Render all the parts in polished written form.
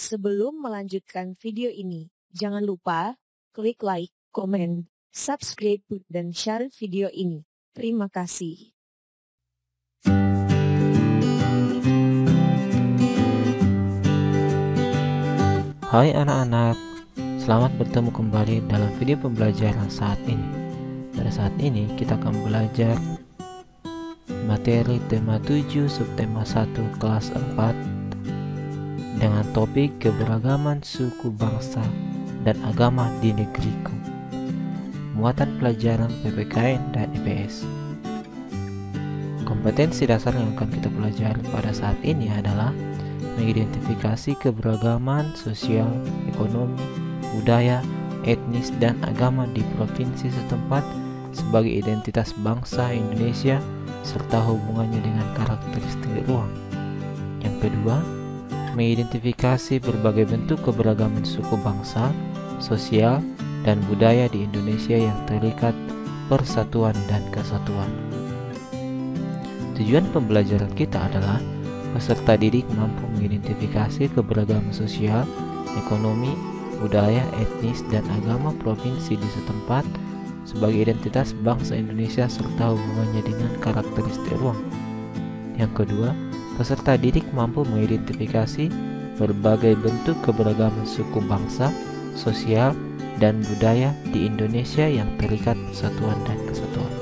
Sebelum melanjutkan video ini, jangan lupa klik like, komen, subscribe, dan share video ini. Terima kasih. Hai anak-anak, selamat bertemu kembali dalam video pembelajaran saat ini. Pada saat ini kita akan belajar materi tema 7 subtema 1 kelas 4 dengan topik keberagaman suku bangsa dan agama di negeriku. Muatan pelajaran PPKN dan IPS. Kompetensi dasar yang akan kita pelajari pada saat ini adalah mengidentifikasi keberagaman sosial, ekonomi, budaya, etnis, dan agama di provinsi setempat sebagai identitas bangsa Indonesia serta hubungannya dengan karakteristik ruang. Yang kedua, mengidentifikasi berbagai bentuk keberagaman suku bangsa, sosial, dan budaya di Indonesia yang terikat persatuan dan kesatuan. Tujuan pembelajaran kita adalah peserta didik mampu mengidentifikasi keberagaman sosial, ekonomi, budaya, etnis, dan agama provinsi di setempat sebagai identitas bangsa Indonesia serta hubungannya dengan karakteristik ruang. Yang kedua, peserta didik mampu mengidentifikasi berbagai bentuk keberagaman suku bangsa, sosial, dan budaya di Indonesia yang terikat persatuan dan kesatuan.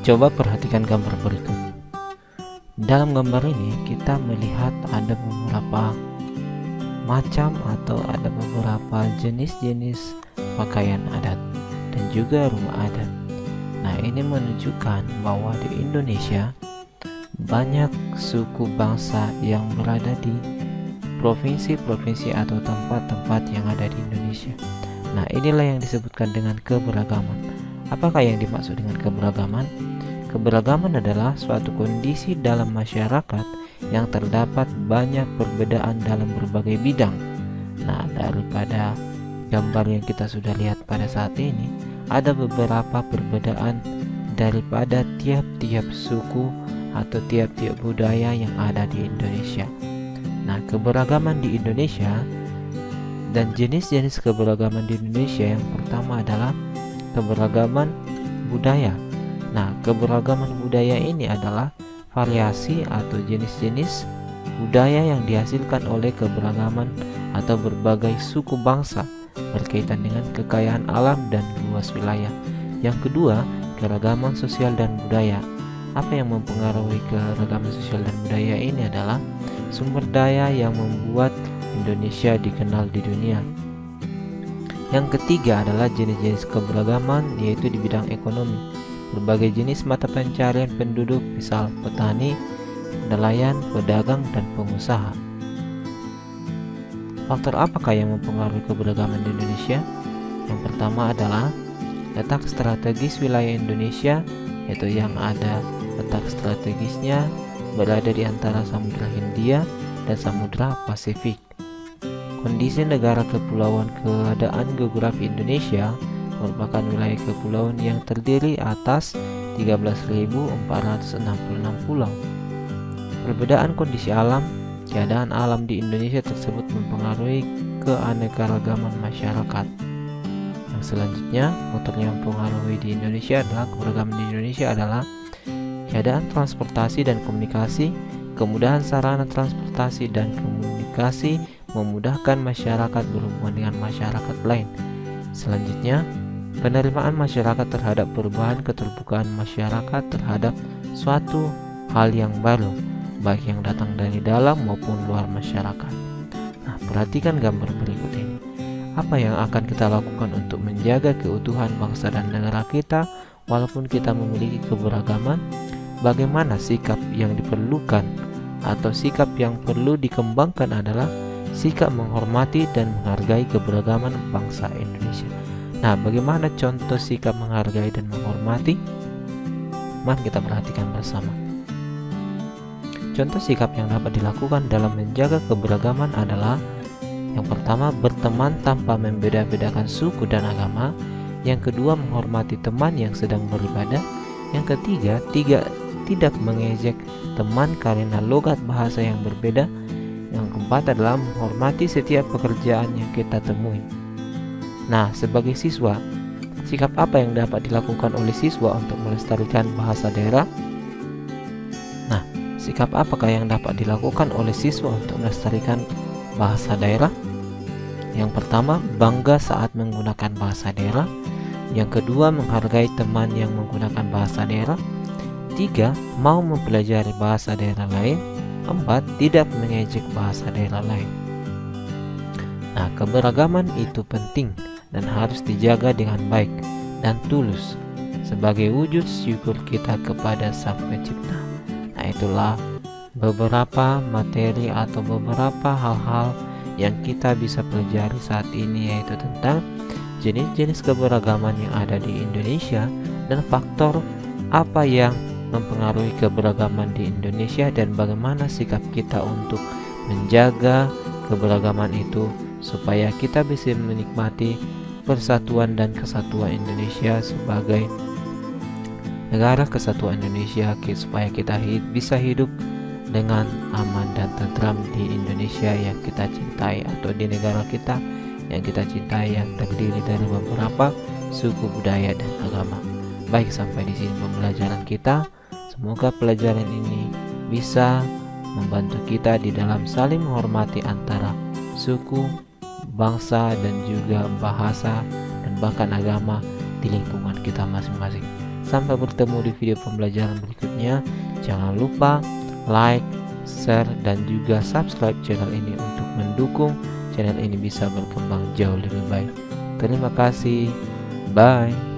Coba perhatikan gambar berikut. Dalam gambar ini kita melihat ada beberapa macam atau ada beberapa jenis-jenis pakaian adat dan juga rumah adat. Nah, ini menunjukkan bahwa di Indonesia banyak suku bangsa yang berada di provinsi-provinsi atau tempat-tempat yang ada di Indonesia. Nah, inilah yang disebutkan dengan keberagaman. Apakah yang dimaksud dengan keberagaman? Keberagaman adalah suatu kondisi dalam masyarakat yang terdapat banyak perbedaan dalam berbagai bidang. Nah, daripada gambar yang kita sudah lihat pada saat ini, ada beberapa perbedaan daripada tiap-tiap suku atau tiap-tiap budaya yang ada di Indonesia. Nah, keberagaman di Indonesia dan jenis-jenis keberagaman di Indonesia yang pertama adalah keberagaman budaya. Nah, keberagaman budaya ini adalah variasi atau jenis-jenis budaya yang dihasilkan oleh keberagaman atau berbagai suku bangsa berkaitan dengan kekayaan alam dan luas wilayah. Yang kedua, keragaman sosial dan budaya. Apa yang mempengaruhi keragaman sosial dan budaya ini adalah sumber daya yang membuat Indonesia dikenal di dunia. Yang ketiga adalah jenis-jenis keberagaman, yaitu di bidang ekonomi. Berbagai jenis mata pencarian penduduk, misal petani, nelayan, pedagang, dan pengusaha. Faktor apakah yang mempengaruhi keberagaman di Indonesia? Yang pertama adalah letak strategis wilayah Indonesia, yaitu yang ada letak strategisnya berada di antara Samudra Hindia dan Samudra Pasifik. Kondisi negara kepulauan. Keadaan geografi Indonesia merupakan wilayah kepulauan yang terdiri atas 13.466 pulau. Perbedaan kondisi alam. Keadaan alam di Indonesia tersebut mempengaruhi keanekaragaman masyarakat. Yang selanjutnya, faktor yang mempengaruhi di Indonesia adalah keberagaman di Indonesia adalah keadaan transportasi dan komunikasi. Kemudahan sarana transportasi dan komunikasi memudahkan masyarakat berhubungan dengan masyarakat lain. Selanjutnya, penerimaan masyarakat terhadap perubahan, keterbukaan masyarakat terhadap suatu hal yang baru, baik yang datang dari dalam maupun luar masyarakat. Nah, perhatikan gambar berikut ini. Apa yang akan kita lakukan untuk menjaga keutuhan bangsa dan negara kita walaupun kita memiliki keberagaman? Bagaimana sikap yang diperlukan atau sikap yang perlu dikembangkan adalah sikap menghormati dan menghargai keberagaman bangsa Indonesia. Nah, bagaimana contoh sikap menghargai dan menghormati? Mari kita perhatikan bersama. Contoh sikap yang dapat dilakukan dalam menjaga keberagaman adalah: yang pertama, berteman tanpa membeda-bedakan suku dan agama. Yang kedua, menghormati teman yang sedang beribadah. Yang ketiga, tidak mengejek teman karena logat bahasa yang berbeda. Yang keempat adalah menghormati setiap pekerjaan yang kita temui. Nah, sebagai siswa, sikap apa yang dapat dilakukan oleh siswa untuk melestarikan bahasa daerah? Nah, sikap apakah yang dapat dilakukan oleh siswa untuk melestarikan bahasa daerah? Yang pertama, bangga saat menggunakan bahasa daerah. Yang kedua, menghargai teman yang menggunakan bahasa daerah. 3, mau mempelajari bahasa daerah lain. 4, tidak mengejek bahasa daerah lain. Nah, keberagaman itu penting dan harus dijaga dengan baik dan tulus sebagai wujud syukur kita kepada Sang Pencipta. Nah, itulah beberapa materi atau beberapa hal-hal yang kita bisa pelajari saat ini, yaitu tentang jenis-jenis keberagaman yang ada di Indonesia dan faktor apa yang mempengaruhi keberagaman di Indonesia dan bagaimana sikap kita untuk menjaga keberagaman itu supaya kita bisa menikmati persatuan dan kesatuan Indonesia sebagai negara kesatuan Indonesia, supaya kita bisa hidup dengan aman dan tentram di Indonesia yang kita cintai, atau di negara kita yang kita cintai yang terdiri dari beberapa suku, budaya, dan agama. Baik, sampai di sini pembelajaran kita. Semoga pelajaran ini bisa membantu kita di dalam saling menghormati antara suku, bangsa, dan juga bahasa dan bahkan agama di lingkungan kita masing-masing. Sampai bertemu di video pembelajaran berikutnya. Jangan lupa like, share, dan juga subscribe channel ini untuk mendukung channel ini bisa berkembang jauh lebih baik. Terima kasih. Bye.